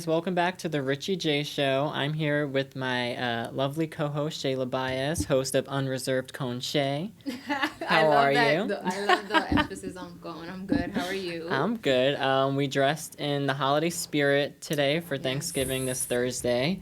welcome back to the Richie J Show. I'm here with my lovely co-host Shayla Baez, host of Unreserved Cone Shay. How are you? I love the emphasis on cone. I'm good. How are you? I'm good. We dressed in the holiday spirit today for Thanksgiving this Thursday.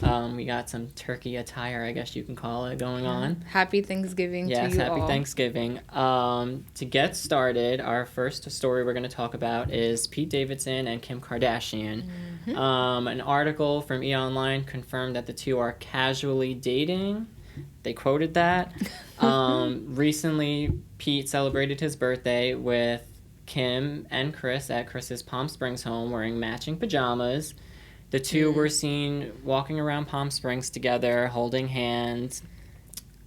We got some turkey attire, I guess you can call it, going on. Happy Thanksgiving to you Yes, happy all. Thanksgiving. To get started, our first story we're going to talk about is Pete Davidson and Kim Kardashian. An article from E! Online confirmed that the two are casually dating. They quoted that. Recently, Pete celebrated his birthday with Kim and Chris at Chris's Palm Springs home wearing matching pajamas. The two were seen walking around Palm Springs together, holding hands.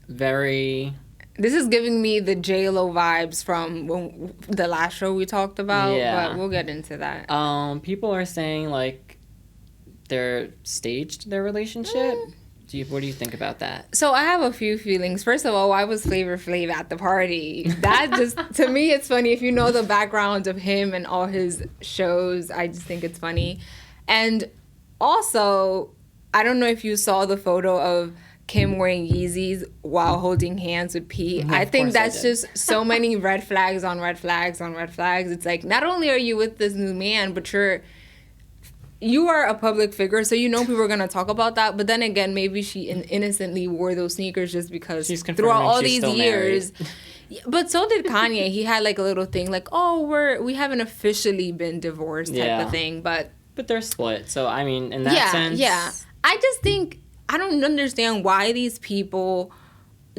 Very... This is giving me the J-Lo vibes from the last show we talked about, but we'll get into that. People are saying, like, they're staged their relationship. What do you think about that? So I have a few feelings. First of all, why was Flavor Flav at the party? That just, to me, it's funny. If you know the background of him and all his shows, I just think it's funny. And also, I don't know if you saw the photo of Kim wearing Yeezys while holding hands with Pete. I think that's just so many red flags on red flags on red flags. It's like, not only are you with this new man, but you are a public figure, so you know people are going to talk about that. But then again, maybe she innocently wore those sneakers just because throughout all these years. But so did Kanye. He had like a little thing like, oh, we haven't officially been divorced type of thing. But they're split. So, I mean, in that sense. Yeah. I just think, I don't understand why these people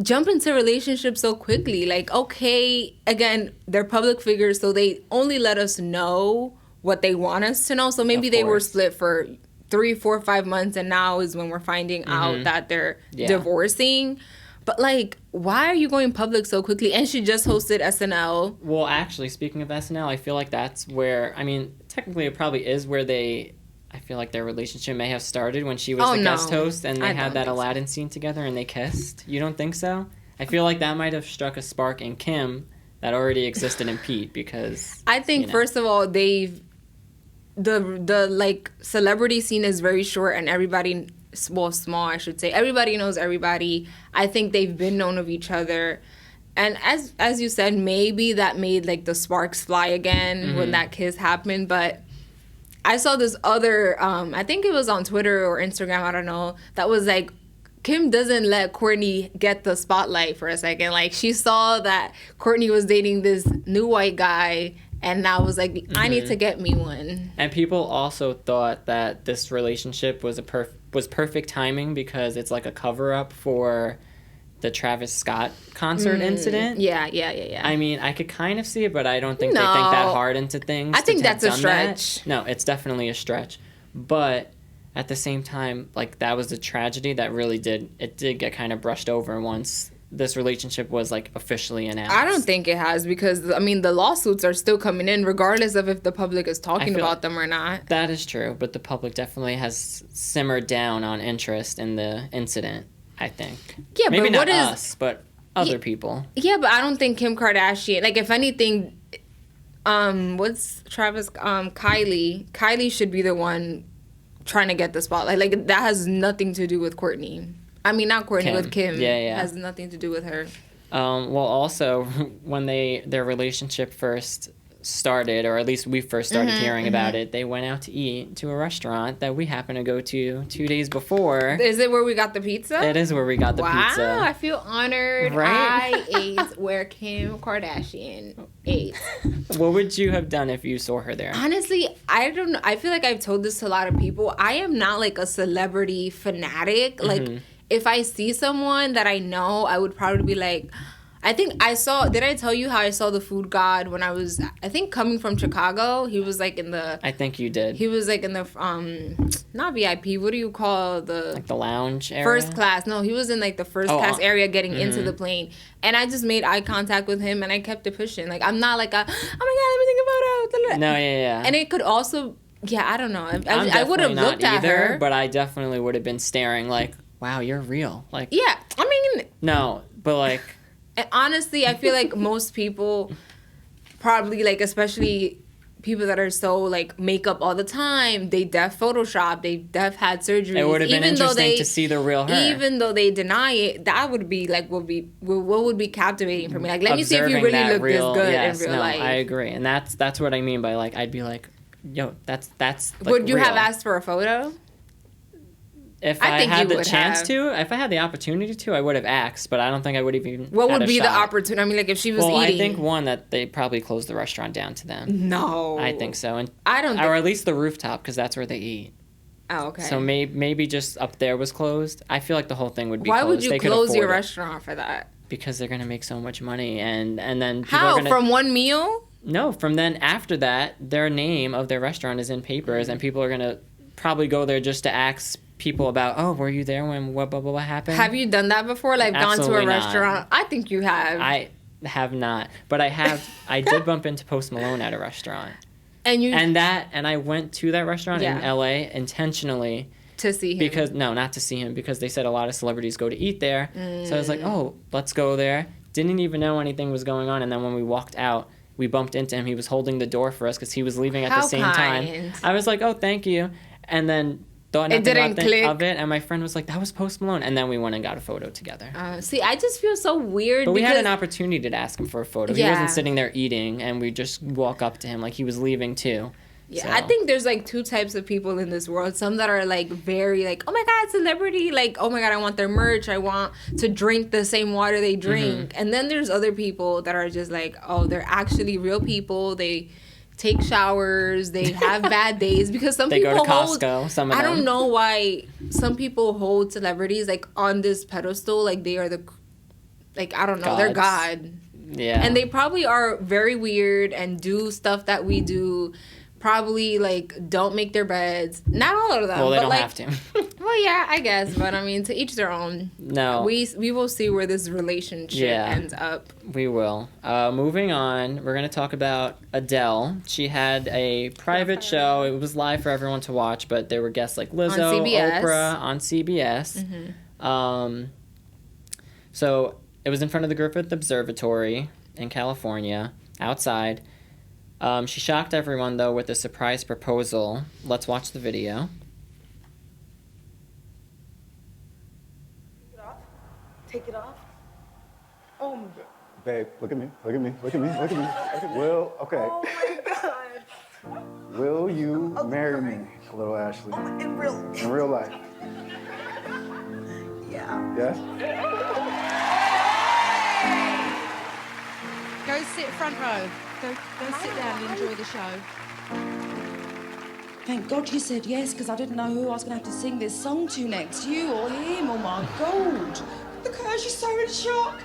jump into relationships so quickly. Like, okay, again, they're public figures, so they only let us know what they want us to know. So maybe they were split for 3, 4, 5 months, and now is when we're finding out that they're divorcing. But, like, why are you going public so quickly? And she just hosted SNL. Well, actually, speaking of SNL, I feel like that's where, I mean, technically it probably is where I feel like their relationship may have started when she was the guest host and they had that Aladdin scene together and they kissed. You don't think so? I feel like that might have struck a spark in Kim that already existed in Pete because... I think, first of all, the like, celebrity scene is very short and everybody... Well, small, I should say. Everybody knows everybody. I think they've been known of each other. And as you said, maybe that made, like, the sparks fly again when that kiss happened. But I saw this other, I think it was on Twitter or Instagram, I don't know, that was like, Kim doesn't let Kourtney get the spotlight for a second. Like, she saw that Kourtney was dating this new white guy, and now was like, I need to get me one. And people also thought that this relationship was perfect timing because it's like a cover-up for the Travis Scott concert incident. Yeah. I mean, I could kind of see it, but I don't think they think that hard into things. I think that's a stretch. No, it's definitely a stretch. But at the same time, like, that was a tragedy that really did get kind of brushed over once this relationship was, like, officially announced. I don't think it has because, I mean, the lawsuits are still coming in regardless of if the public is talking about them or not. That is true, but the public definitely has simmered down on interest in the incident, I think. Yeah, maybe but not us, but other people. Yeah, but I don't think Kim Kardashian, like, if anything, what's Travis, Kylie should be the one trying to get the spotlight. Like, that has nothing to do with Kourtney. I mean, not Kourtney, with Kim. Yeah. Has nothing to do with her. Well, also, when their relationship first started, or at least we first started hearing about it, they went out to eat to a restaurant that we happened to go to 2 days before. Is it where we got the pizza? It is where we got the pizza. Wow, I feel honored. Right? I ate where Kim Kardashian ate. What would you have done if you saw her there? Honestly, I don't know. I feel like I've told this to a lot of people. I am not, like, a celebrity fanatic. Like, if I see someone that I know, I would probably be like... I think did I tell you how I saw the food god when I was, I think, coming from Chicago? He was, like, in the... I think you did. He was, like, in the, not VIP, what do you call the... Like the lounge area? First class. No, he was in, like, the first class area getting into the plane. And I just made eye contact with him, and I kept it pushing. Like, I'm not like, oh, my God, let me think about it. No, yeah. And it could also, I don't know. I would have looked at her. But I definitely would have been staring like, wow, you're real. Like, yeah, I mean... No, but, like... And honestly, I feel like most people probably, like, especially people that are so like makeup all the time. They def Photoshop. They def had surgery. It would have been interesting to see the real her. Even though they deny it, that would be like what would be captivating for me. Like, let me see if you really look this good in real life. I agree, and that's what I mean by like I'd be like, yo, that's like, would you real. have asked for a photo? If I had the chance to, if I had the opportunity to, I would have asked, but I don't think I would have even. What would be the opportunity? I mean, like if she was eating. I think one that they probably closed the restaurant down to them. No, I think so, and I don't. Or at least the rooftop, because that's where they eat. Oh, okay. So maybe just up there was closed. I feel like the whole thing would be. Why closed. Would you close your restaurant for that? Because they're gonna make so much money, and then people how are gonna, from one meal? No, from then after that, their name of their restaurant is in papers, and people are gonna probably go there just to ask people about, oh, were you there when what happened? Have you done that before? Like Absolutely gone to a restaurant? I think you have. I have not, but I did bump into Post Malone at a restaurant. And I went to that restaurant in LA intentionally to see him. Because not to see him, because they said a lot of celebrities go to eat there. So I was like, oh, let's go there. Didn't even know anything was going on, and then when we walked out, we bumped into him. He was holding the door for us because he was leaving at the same time. I was like, oh, thank you. And then thought nothing of it, and my friend was like, that was Post Malone. And then we went and got a photo together. See, I just feel so weird. But we had an opportunity to ask him for a photo. He wasn't sitting there eating, and we just walk up to him like he was leaving too. Yeah, so. I think there's like two types of people in this world. Some that are like very like, oh my God, celebrity. Like, oh my God, I want their merch. I want to drink the same water they drink. Mm-hmm. And then there's other people that are just like, oh, they're actually real people. They take showers. They have bad days. Because some people go to Costco, some of them. I don't know why some people hold celebrities like on this pedestal. Like they are I don't know, gods. They're God. Yeah. And they probably are very weird and do stuff that we do. Probably like don't make their beds. Not all of them. Well, they don't like, have to. Well, yeah, I guess, but I mean, to each their own. No, we will see where this relationship ends up. We will. Moving on, we're gonna talk about Adele. She had a private show. It was live for everyone to watch, but there were guests like Lizzo, Oprah on CBS. Mm-hmm. So it was in front of the Griffith Observatory in California, outside. She shocked everyone, though, with a surprise proposal. Let's watch the video. Take it off. Oh, babe, look at me. Look at me. Look at me. Look at me. Look at me. Will, okay. Oh my God. Will you marry me, little Ashley? In real life. Yeah. Yes? Go sit front row. Go sit down and enjoy the show. Thank God you said yes, because I didn't know who I was going to have to sing this song to next. You or him. Oh, my God. Look at her. She's so in shock.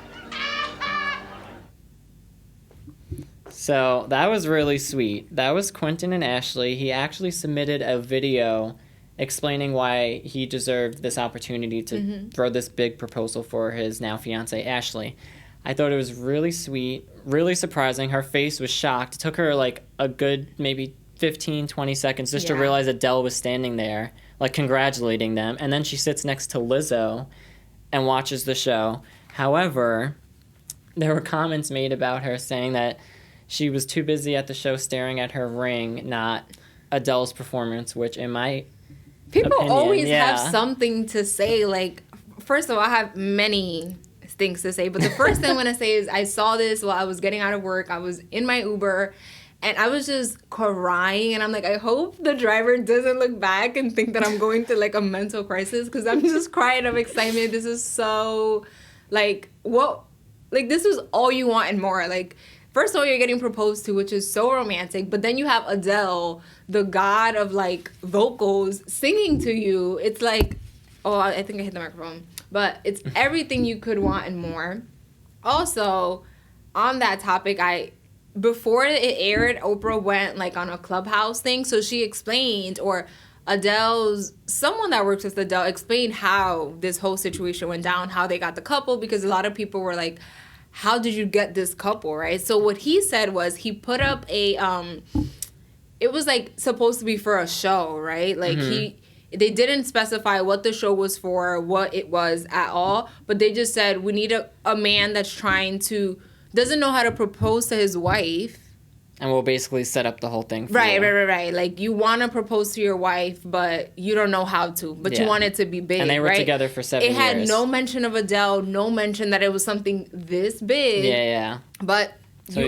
So that was really sweet. That was Quentin and Ashley. He actually submitted a video explaining why he deserved this opportunity to throw this big proposal for his now fiancée, Ashley. I thought it was really sweet, really surprising. Her face was shocked. It took her like a good maybe 15, 20 seconds just to realize Adele was standing there, like congratulating them. And then she sits next to Lizzo and watches the show. However, there were comments made about her saying that she was too busy at the show staring at her ring, not Adele's performance, which in my opinion, always have something to say. Like, first of all, I have many things to say, but the first thing I'm gonna say is I saw this while I was getting out of work. I was in my Uber and I was just crying, and I'm like, I hope the driver doesn't look back and think that I'm going through like a mental crisis, because I'm just crying of excitement. This is so like, what, like, this is all you want and more. Like, first of all, you're getting proposed to, which is so romantic, but then you have Adele, the god of like vocals, singing to you. It's like, oh, I think I hit the microphone. But it's everything you could want and more. Also, on that topic, before it aired, Oprah went like on a Clubhouse thing. So she explained, or someone that works with Adele explained how this whole situation went down, how they got the couple, because a lot of people were like, how did you get this couple, right? So what he said was he put up it was like supposed to be for a show, right? Like they didn't specify what the show was for, what it was at all, but they just said, we need a man that's doesn't know how to propose to his wife, And we'll basically set up the whole thing for you. Right. Like, you want to propose to your wife, but you don't know how to. But you want it to be big, and they were together for 7 years. It had no mention of Adele, no mention that it was something this big. Yeah. But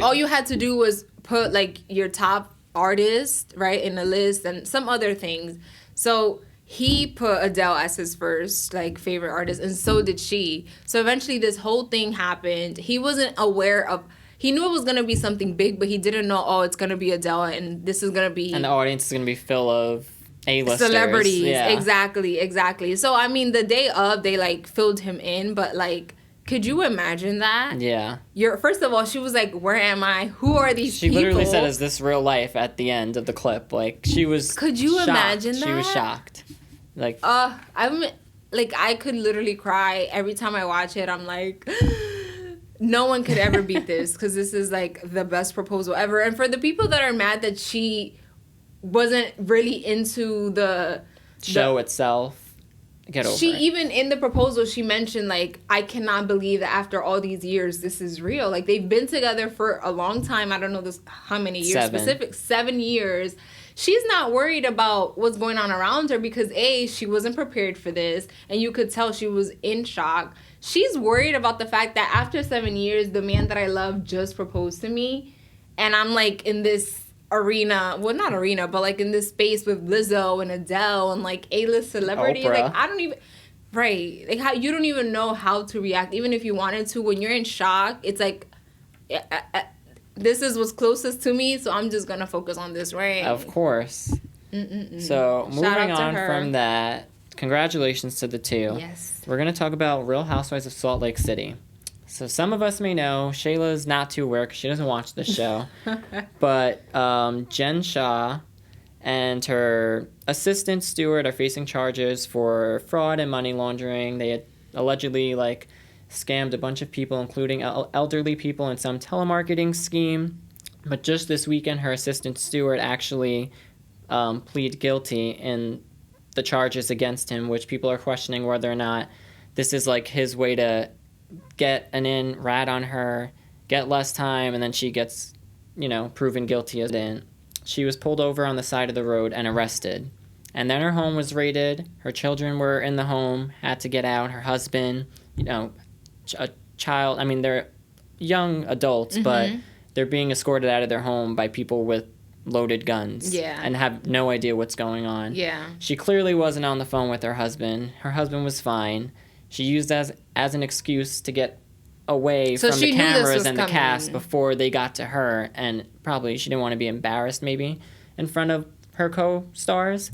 all you had to do was put, like, your top artist, right, in a list and some other things. So he put Adele as his first, like, favorite artist, and so did she. So eventually this whole thing happened. He wasn't aware of... He knew it was going to be something big, but he didn't know, oh, it's going to be Adele, and this is going to be... And the audience is going to be full of A-listers. Celebrities. Yeah. Exactly. So, I mean, the day of, they, like, filled him in, but, like, could you imagine that? Yeah. First of all, she was like, where am I? Who are these people? She literally said, is this real life at the end of the clip? Like, she was Could you shocked. imagine that? She was shocked. Like... I could literally cry. Every time I watch it, I'm like... No one could ever beat this because this is, like, the best proposal ever. And for the people that are mad that she wasn't really into the show itself, get over it. Even in the proposal, she mentioned, like, I cannot believe that after all these years, this is real. Like, they've been together for a long time. I don't know how many years specific. 7 years. She's not worried about what's going on around her because, A, she wasn't prepared for this. And you could tell she was in shock. She's worried about the fact that after 7 years, the man that I love just proposed to me. And I'm, like, in this arena. Well, not arena, but, like, in this space with Lizzo and Adele and, like, A-list celebrities. Oprah. Like, I don't even... Right. Like, you don't even know how to react. Even if you wanted to. When you're in shock, it's like... this is what's closest to me, so I'm just going to focus on this, right? Of course. So, moving on from that... Congratulations to the two. Yes. We're going to talk about Real Housewives of Salt Lake City. So some of us may know, Shayla's not too aware because she doesn't watch the show. But Jen Shah and her assistant steward are facing charges for fraud and money laundering. They had allegedly, like, scammed a bunch of people, including elderly people, in some telemarketing scheme. But just this weekend, her assistant steward actually pleaded guilty in the charges against him, which people are questioning whether or not this is, like, his way to get an in, rat on her, get less time, and then she gets, proven guilty as in. She was pulled over on the side of the road and arrested. And then her home was raided. Her children were in the home, had to get out. Her husband, a child, I mean, they're young adults, but they're being escorted out of their home by people with loaded guns and have no idea what's going on. Yeah. She clearly wasn't on the phone with her husband. Her husband was fine. She used as an excuse to get away from the cameras and the cast before they got to her, and probably she didn't want to be embarrassed maybe in front of her co-stars.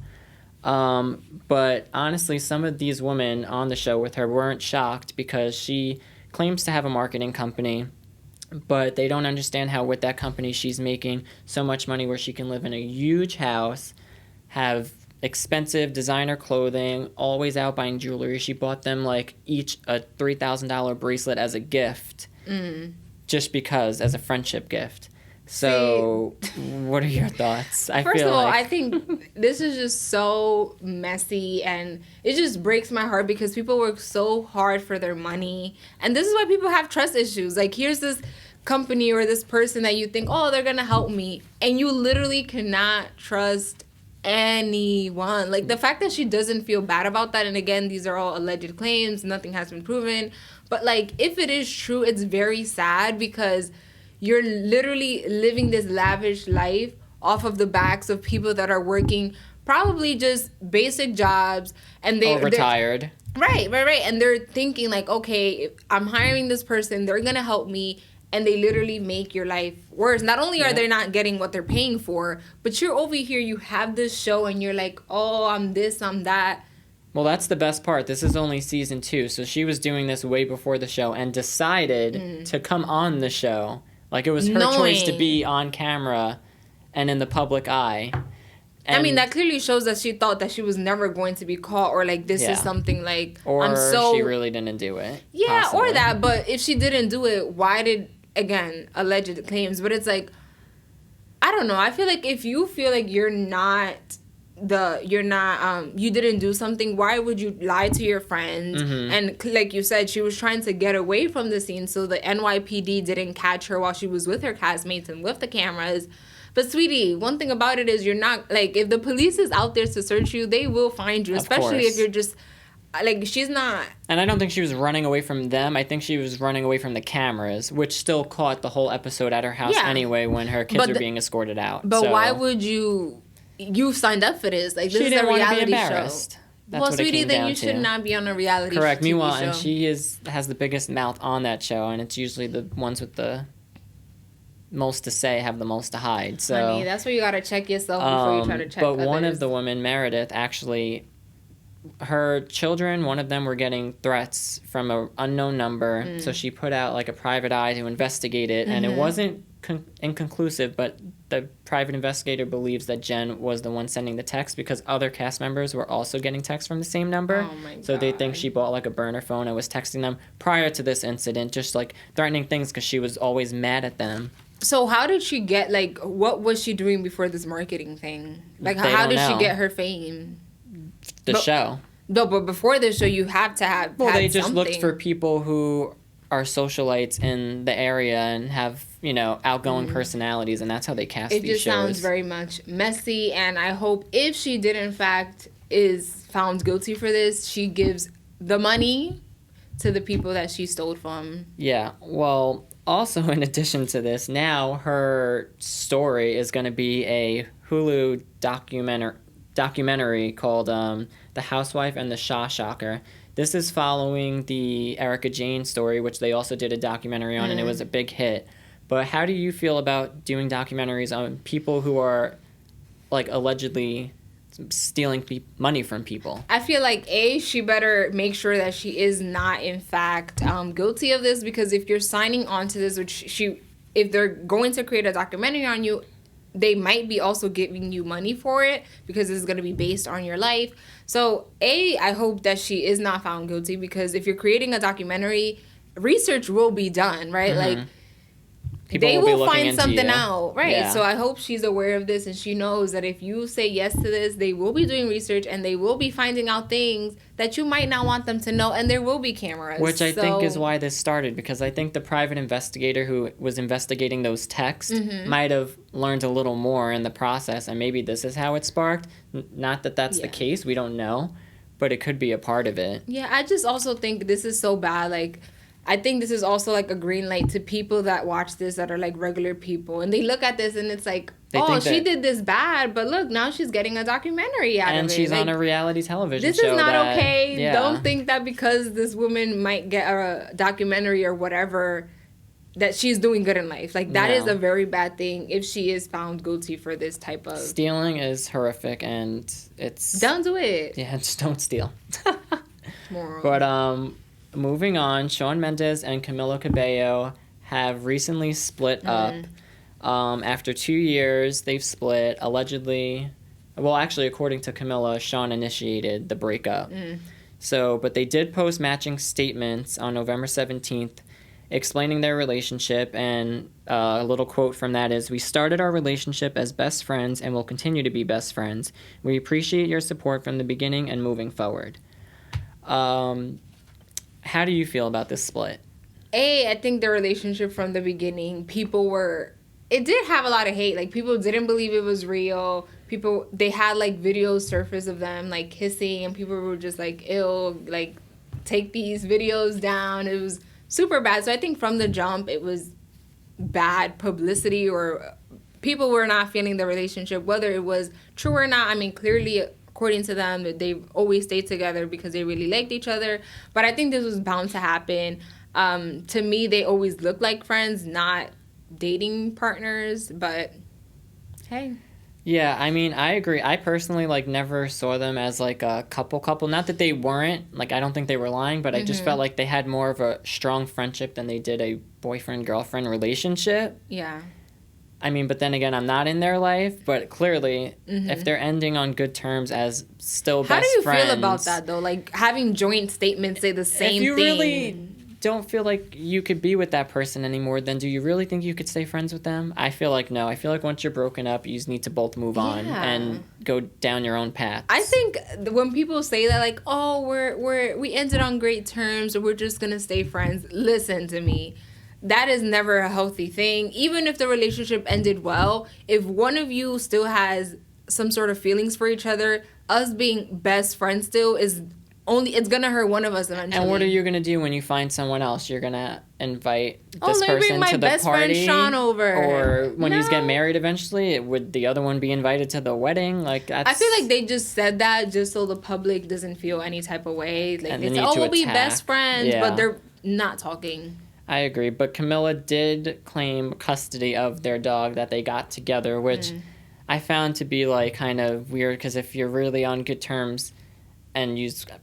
But honestly, some of these women on the show with her weren't shocked because she claims to have a marketing company, but they don't understand how with that company she's making so much money where she can live in a huge house, have expensive designer clothing, always out buying jewelry. She bought them, like, each a $3,000 bracelet as a gift, just because, as a friendship gift. So, what are your thoughts? First of all, I think this is just so messy, and it just breaks my heart because people work so hard for their money. And this is why people have trust issues. Like, here's this company or this person that you think, oh, they're going to help me. And you literally cannot trust anyone. Like, the fact that she doesn't feel bad about that, and again, these are all alleged claims, nothing has been proven. But, like, if it is true, it's very sad because you're literally living this lavish life off of the backs of people that are working probably just basic jobs, and they're retired. Right. And they're thinking, like, okay, I'm hiring this person, they're gonna help me, and they literally make your life worse. Not only are they not getting what they're paying for, but you're over here, you have this show, and you're like, oh, I'm this, I'm that. Well, that's the best part. This is only season 2, so she was doing this way before the show and decided to come on the show. Like, it was her choice to be on camera and in the public eye. And, I mean, that clearly shows that she thought that she was never going to be caught, or, like, this is something, like, or she really didn't do it. Yeah, possibly. Or that. But if she didn't do it, why did, again, alleged claims. But it's like, I don't know. I feel like if you feel like you're not you didn't do something, why would you lie to your friends? And like you said, she was trying to get away from the scene so the NYPD didn't catch her while she was with her castmates and with the cameras. But sweetie, one thing about it is you're not, like, if the police is out there to search you, they will find you, especially if you're just, like, she's not. And I don't think she was running away from them. I think she was running away from the cameras, which still caught the whole episode at her house anyway when her kids were being escorted out. But why would you signed up for this? Like, this is a reality show. That's well, sweetie, then you should not be on a reality show. Correct. Meanwhile, and she has the biggest mouth on that show, and it's usually the ones with the most to say have the most to hide. So, honey, that's where you gotta check yourself before you try to check but others. One of the women, Meredith, actually, her children, one of them were getting threats from an unknown number. So she put out like a private eye to investigate it, and it wasn't inconclusive, but the private investigator believes that Jen was the one sending the text because other cast members were also getting texts from the same number. Oh my God. So they think she bought like a burner phone and was texting them prior to this incident, just like threatening things because she was always mad at them. So how did she get, like, what was she doing before this marketing thing? Like, how did she get her fame? The show. No, but before the show, you have to have. Well, they just looked for people who are socialites in the area and have, you know, outgoing personalities, and that's how they cast these shows. It just sounds very much messy, and I hope if she did, in fact, is found guilty for this, she gives the money to the people that she stole from. Yeah, well, also in addition to this, now her story is going to be a Hulu documentary called The Housewife and the Shaw Shocker. This is following the Erica Jane story, which they also did a documentary on, and it was a big hit. But how do you feel about doing documentaries on people who are, like, allegedly stealing money from people? I feel like, she better make sure that she is not, in fact, guilty of this, because if you're signing on to this, if they're going to create a documentary on you, they might be also giving you money for it because it's going to be based on your life. So, I hope that she is not found guilty, because if you're creating a documentary, research will be done, right? Like, they will find something out, right? Yeah. So I hope she's aware of this and she knows that if you say yes to this, they will be doing research and they will be finding out things that you might not want them to know, and there will be cameras. Which I think is why this started, because I think the private investigator who was investigating those texts might have learned a little more in the process, and maybe this is how it sparked. Not that that's the case, we don't know, but it could be a part of it. Yeah, I just also think this is so bad, like, I think this is also, like, a green light to people that watch this that are, like, regular people. And they look at this and it's like, she did this bad, but look, now she's getting a documentary out of it. And she's on a reality television show. This is not okay. Yeah. Don't think that because this woman might get a documentary or whatever that she's doing good in life. Like, that is a very bad thing if she is found guilty for this type of... Stealing is horrific, and it's... Don't do it. Yeah, just don't steal. Moral. But, moving on, Shawn Mendes and Camila Cabello have recently split up. After 2 years, they've split. Allegedly, well, actually, according to Camila, Shawn initiated the breakup. So, but they did post matching statements on November 17th explaining their relationship, and a little quote from that is, "We started our relationship as best friends and will continue to be best friends. We appreciate your support from the beginning and moving forward." How do you feel about this split? I think the relationship from the beginning, it did have a lot of hate. Like, people didn't believe it was real. They had, like, videos surface of them, like, kissing, and people were just like, ew, like, take these videos down. It was super bad. So I think from the jump, it was bad publicity, or people were not feeling the relationship, whether it was true or not. I mean, clearly, according to them, they've always stayed together because they really liked each other. But I think this was bound to happen. To me, they always looked like friends, not dating partners. But hey. Yeah, I mean, I agree. I personally, like, never saw them as, like, a couple. Not that they weren't. Like, I don't think they were lying, but I just felt like they had more of a strong friendship than they did a boyfriend-girlfriend relationship. Yeah. I mean, but then again, I'm not in their life, but clearly, if they're ending on good terms as still best friends... How do you feel about that, though? Like, having joint statements say the same thing. If you really don't feel like you could be with that person anymore, then do you really think you could stay friends with them? I feel like no. I feel like once you're broken up, you just need to both move on and go down your own path. I think when people say that, like, oh, we ended on great terms, or we're just gonna stay friends, listen to me. That is never a healthy thing. Even if the relationship ended well, if one of you still has some sort of feelings for each other, us being best friends still is it's gonna hurt one of us eventually. And what are you gonna do when you find someone else? You're gonna invite this person bring my to the best party, friend Sean over, or when you get married eventually, would the other one be invited to the wedding? Like, I feel like they just said that just so the public doesn't feel any type of way. Like, they say, we'll be best friends, but they're not talking. I agree, but Camila did claim custody of their dog that they got together, which I found to be like kind of weird, because if you're really on good terms. And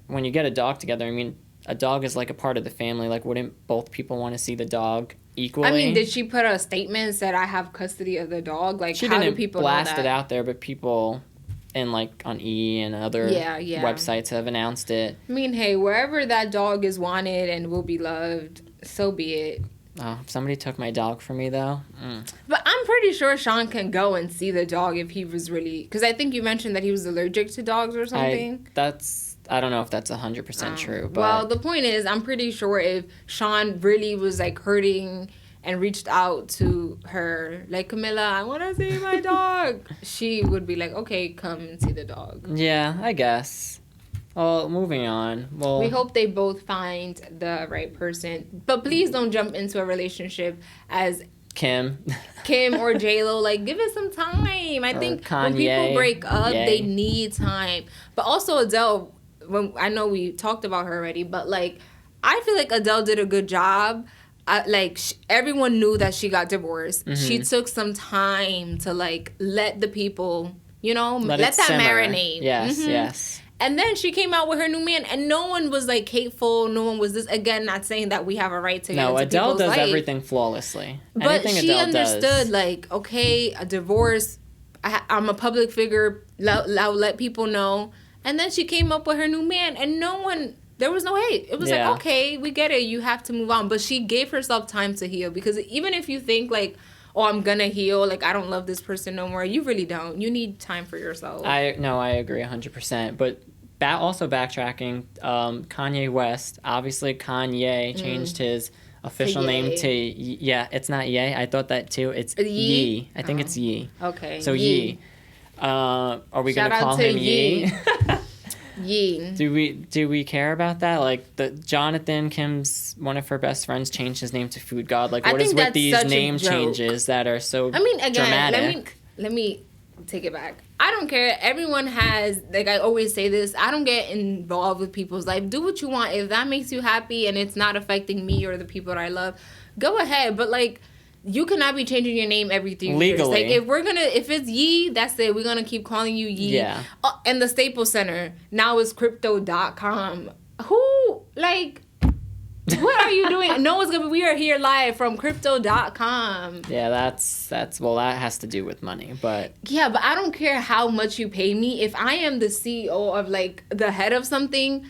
when you get a dog together, I mean, a dog is like a part of the family. Like, wouldn't both people want to see the dog equally? I mean, did she put a statement that said, I have custody of the dog? Like, she how didn't do people blast know that? it out there, but people on E! and other websites have announced it. I mean, hey, wherever that dog is wanted and will be loved, so be it. Oh, if somebody took my dog from me, though. But I'm pretty sure Sean can go and see the dog if he was really... Because I think you mentioned that he was allergic to dogs or something. I don't know if that's 100% true. But... Well, the point is, I'm pretty sure if Sean really was, like, hurting and reached out to her, like, Camila, I want to see my dog, she would be like, okay, come and see the dog. Yeah, I guess. Well, moving on. Well, we hope they both find the right person. But please don't jump into a relationship as Kim or J-Lo. Like, give it some time. I think Kanye, when people break up, they need time. But also Adele, I know we talked about her already, but, like, I feel like Adele did a good job. Everyone knew that she got divorced. Mm-hmm. She took some time to, like, let the people, let that simmer. Marinate. Yes, mm-hmm. Yes. And then she came out with her new man, and no one was, like, hateful. No one was this. Again, not saying that we have a right to get into Adele does life. everything flawlessly. But Anything she Adele understood, does. like, okay, a divorce. I'm a public figure. Let people know. And then she came up with her new man, and there was no hate. It was like, okay, we get it. You have to move on. But she gave herself time to heal, because even if you think, like, oh, I'm gonna heal, like, I don't love this person no more, you really don't. You need time for yourself. I agree 100%. But also backtracking, Kanye West, obviously Kanye changed his official name to it's not Ye. I thought that too. It's Ye. I think it's Ye. Okay. So Ye. Are we gonna call him Ye? Ye. Do we care about that? Like, Jonathan Kim's one of her best friends changed his name to Food God. Like, what is with these name changes that are so dramatic? Let me take it back. I don't care. Everyone has, like, I always say this, I don't get involved with people's life. Do what you want. If that makes you happy and it's not affecting me or the people that I love, go ahead. But, like, you cannot be changing your name every 3 years. Legally. Like, if it's Ye, that's it. We're going to keep calling you Ye. Yeah. And the Staples Center, now it's crypto.com. Who, like... What are you doing? No one's gonna. We are here live from crypto.com. Yeah, that's that has to do with money, but yeah, but I don't care how much you pay me. If I am the CEO of, like, the head of something,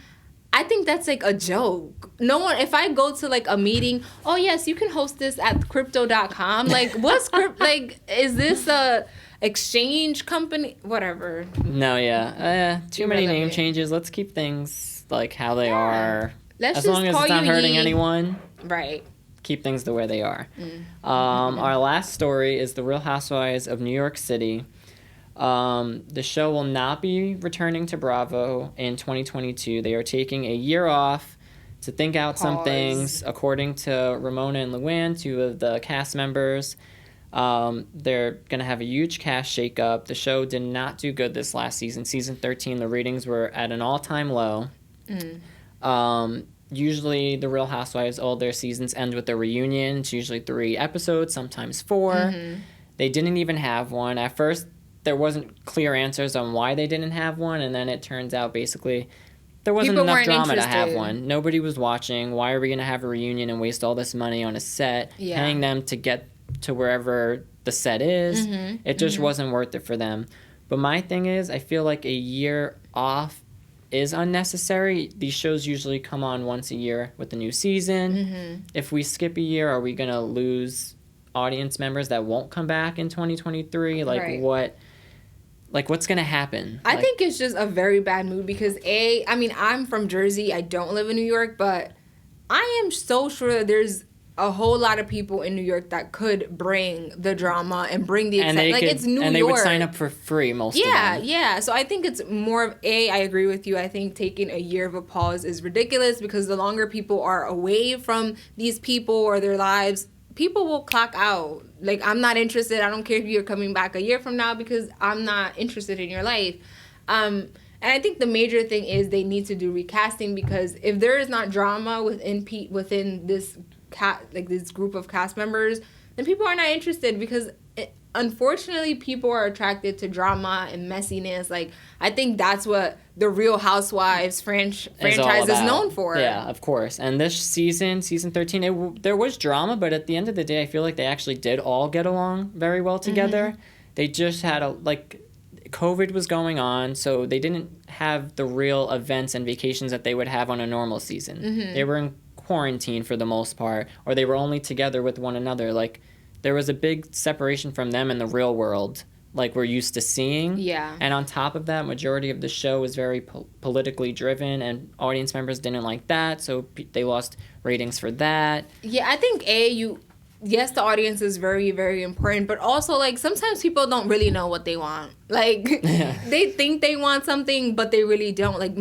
I think that's, like, a joke. No one. If I go to, like, a meeting, oh yes, you can host this at crypto.com. Like, what's like? Is this a exchange company? Whatever. No, yeah, too many name changes. Let's keep things like how they are. As long as it's not hurting anyone. Right. Keep things the way they are. Our last story is the Real Housewives of New York City. The show will not be returning to Bravo in 2022. They are taking a year off to think out some things. According to Ramona and Luann, 2 of the cast members, they're going to have a huge cast shakeup. The show did not do good this last season. Season 13, the ratings were at an all-time low. Usually the Real Housewives, all their seasons end with a reunion. It's usually 3 episodes, sometimes 4. They didn't even have one. At first, there wasn't clear answers on why they didn't have one, and then it turns out basically there wasn't enough drama to have one. Nobody was watching. Why are we going to have a reunion and waste all this money on a set, paying them to get to wherever the set is? It just wasn't worth it for them. But my thing is, I feel like a year off is unnecessary. These shows usually come on once a year with the new season. Mm-hmm. If we skip a year, are we going to lose audience members that won't come back in 2023? Like, what's going to happen? I think it's just a very bad move because, I'm from Jersey. I don't live in New York, but I am so sure that there's a whole lot of people in New York that could bring the drama and bring the excitement. Like, it's New York. And they would sign up for free, most of them. Yeah. So I think it's more of, I agree with you. I think taking a year of a pause is ridiculous because the longer people are away from these people or their lives, people will clock out. Like, I'm not interested. I don't care if you're coming back a year from now because I'm not interested in your life. And I think the major thing is they need to do recasting because if there is not drama within this this group of cast members, then people are not interested because unfortunately people are attracted to drama and messiness. Like, I think that's what the Real Housewives franchise is known for. Yeah, of course. And this season 13, there was drama, but at the end of the day, I feel like they actually did all get along very well together. Mm-hmm. They just had COVID was going on, so they didn't have the real events and vacations that they would have on a normal season. Mm-hmm. They were in quarantine for the most part, or they were only together with one another. Like, there was a big separation from them in the real world, like we're used to seeing. Yeah. And on top of that, majority of the show was very politically driven, and audience members didn't like that, so they lost ratings for that. Yeah, I think yes, the audience is very, very important, but also, like, sometimes people don't really know what they want. Like, they think they want something, but they really don't. Like,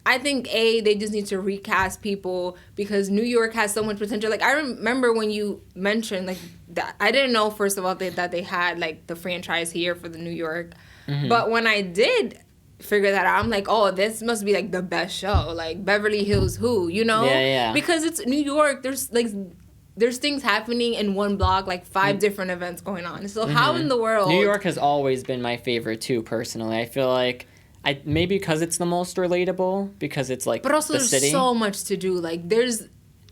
I think, they just need to recast people because New York has so much potential. Like, I remember when you mentioned, like, that I didn't know, first of all, that they had, like, the franchise here for the New York. Mm-hmm. But when I did figure that out, I'm like, oh, this must be, like, the best show. Like, Beverly Hills Who, you know? Yeah. Because it's New York. There's things happening in one block, like 5 different events going on. So how in the world... New York has always been my favorite, too, personally. I feel like... maybe because it's the most relatable, because it's like but also the city. There's so much to do. Like,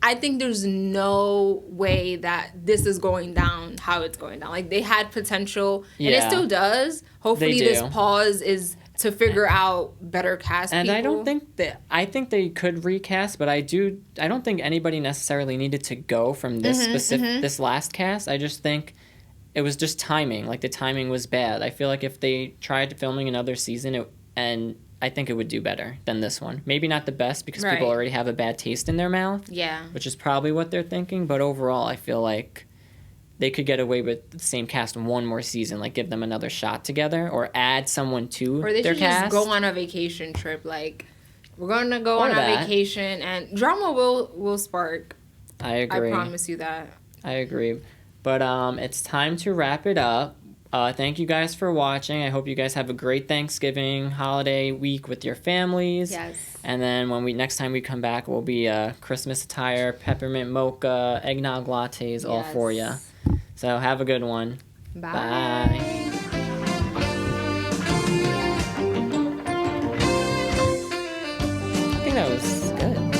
I think there's no way that this is going down how it's going down. Like, they had potential, and it still does. Hopefully this pause is to figure out better cast people. And I think they could recast, but I don't think anybody necessarily needed to go from this this last cast. I just think it was just timing. Like, the timing was bad. I feel like if they tried filming another season, and I think it would do better than this one. Maybe not the best because people already have a bad taste in their mouth. Yeah. Which is probably what they're thinking. But overall, I feel like they could get away with the same cast one more season. Like, give them another shot together or add someone to their cast. Or they should just go on a vacation trip. Like, we're going to go on a vacation and drama will spark. I agree. I promise you that. I agree. But it's time to wrap it up. Thank you guys for watching. I hope you guys have a great Thanksgiving holiday week with your families. Yes. And then next time we come back, we'll be Christmas attire, peppermint mocha, eggnog lattes, all for you. So have a good one. Bye. Bye. I think that was good.